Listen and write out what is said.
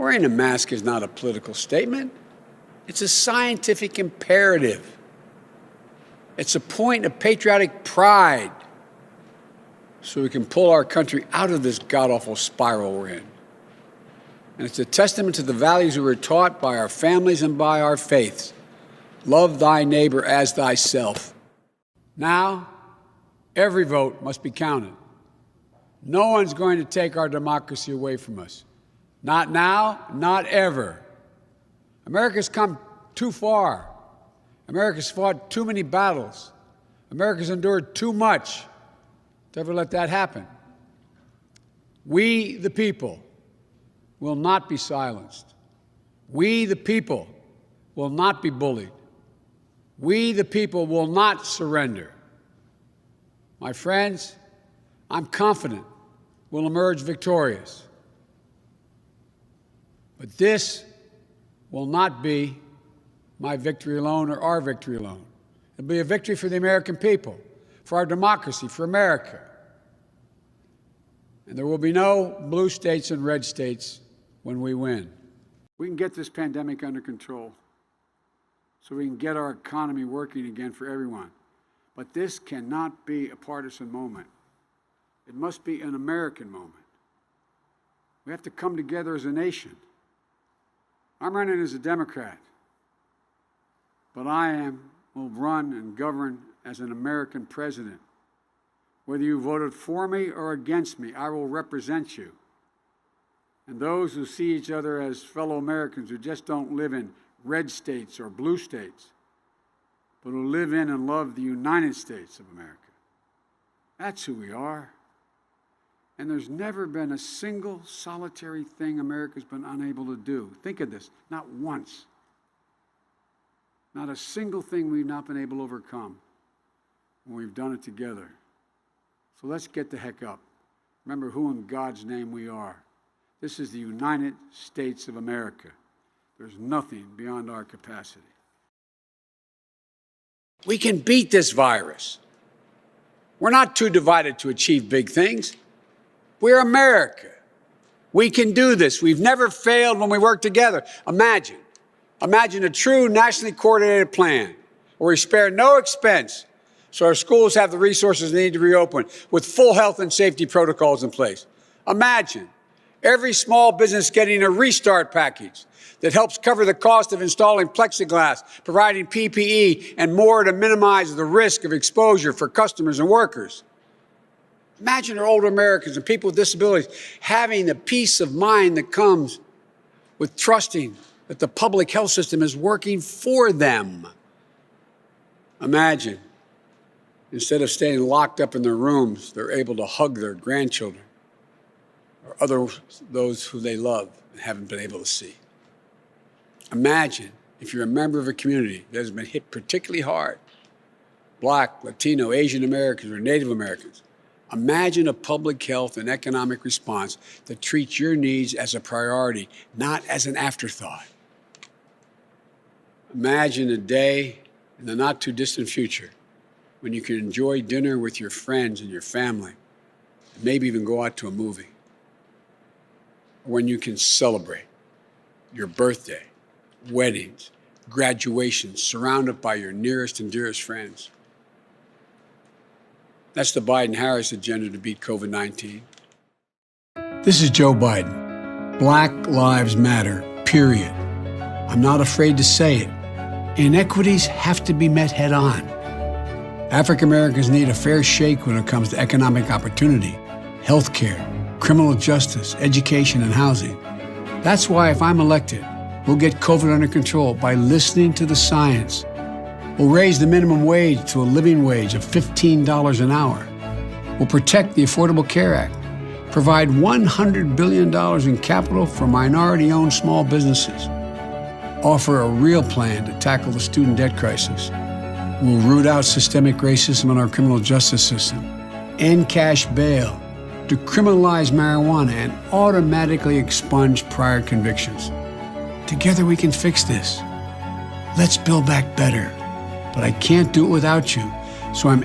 Wearing a mask is not a political statement. It's a scientific imperative. It's a point of patriotic pride so we can pull our country out of this god-awful spiral we're in. And it's a testament to the values we were taught by our families and by our faiths. Love thy neighbor as thyself. Now, every vote must be counted. No one's going to take our democracy away from us. Not now, not ever. America's come too far. America's fought too many battles. America's endured too much to ever let that happen. We, the people, will not be silenced. We, the people, will not be bullied. We, the people, will not surrender. My friends, I'm confident we'll emerge victorious. But this will not be my victory alone or our victory alone. It'll be a victory for the American people, for our democracy, for America. And there will be no blue states and red states when we win. We can get this pandemic under control so we can get our economy working again for everyone. But this cannot be a partisan moment. It must be an American moment. We have to come together as a nation. I'm running as a Democrat, but will run and govern as an American president. Whether you voted for me or against me, I will represent you. And those who see each other as fellow Americans who just don't live in red states or blue states, but who live in and love the United States of America. That's who we are. And there's never been a single solitary thing America's been unable to do. Think of this, not once. Not a single thing we've not been able to overcome when we've done it together. So let's get the heck up. Remember who in God's name we are. This is the United States of America. There's nothing beyond our capacity. We can beat this virus. We're not too divided to achieve big things. We're America. We can do this. We've never failed when we work together. Imagine a true nationally coordinated plan where we spare no expense so our schools have the resources they need to reopen with full health and safety protocols in place. Imagine every small business getting a restart package that helps cover the cost of installing plexiglass, providing PPE, and more to minimize the risk of exposure for customers and workers. Imagine our older Americans and people with disabilities having the peace of mind that comes with trusting that the public health system is working for them. Imagine, instead of staying locked up in their rooms, they're able to hug their grandchildren or those who they love and haven't been able to see. Imagine if you're a member of a community that has been hit particularly hard, Black, Latino, Asian Americans, or Native Americans. Imagine a public health and economic response that treats your needs as a priority, not as an afterthought. Imagine a day in the not too distant future when you can enjoy dinner with your friends and your family, and maybe even go out to a movie. Or when you can celebrate your birthday, weddings, graduations, surrounded by your nearest and dearest friends. That's the Biden-Harris agenda to beat COVID-19. This is Joe Biden. Black Lives Matter, period. I'm not afraid to say it. Inequities have to be met head on. African Americans need a fair shake when it comes to economic opportunity, healthcare, criminal justice, education, and housing. That's why if I'm elected, we'll get COVID under control by listening to the science. We'll raise the minimum wage to a living wage of $15 an hour. We'll protect the Affordable Care Act, provide $100 billion in capital for minority-owned small businesses, offer a real plan to tackle the student debt crisis. We'll root out systemic racism in our criminal justice system, end cash bail, decriminalize marijuana, and automatically expunge prior convictions. Together we can fix this. Let's build back better. But I can't do it without you, so I'm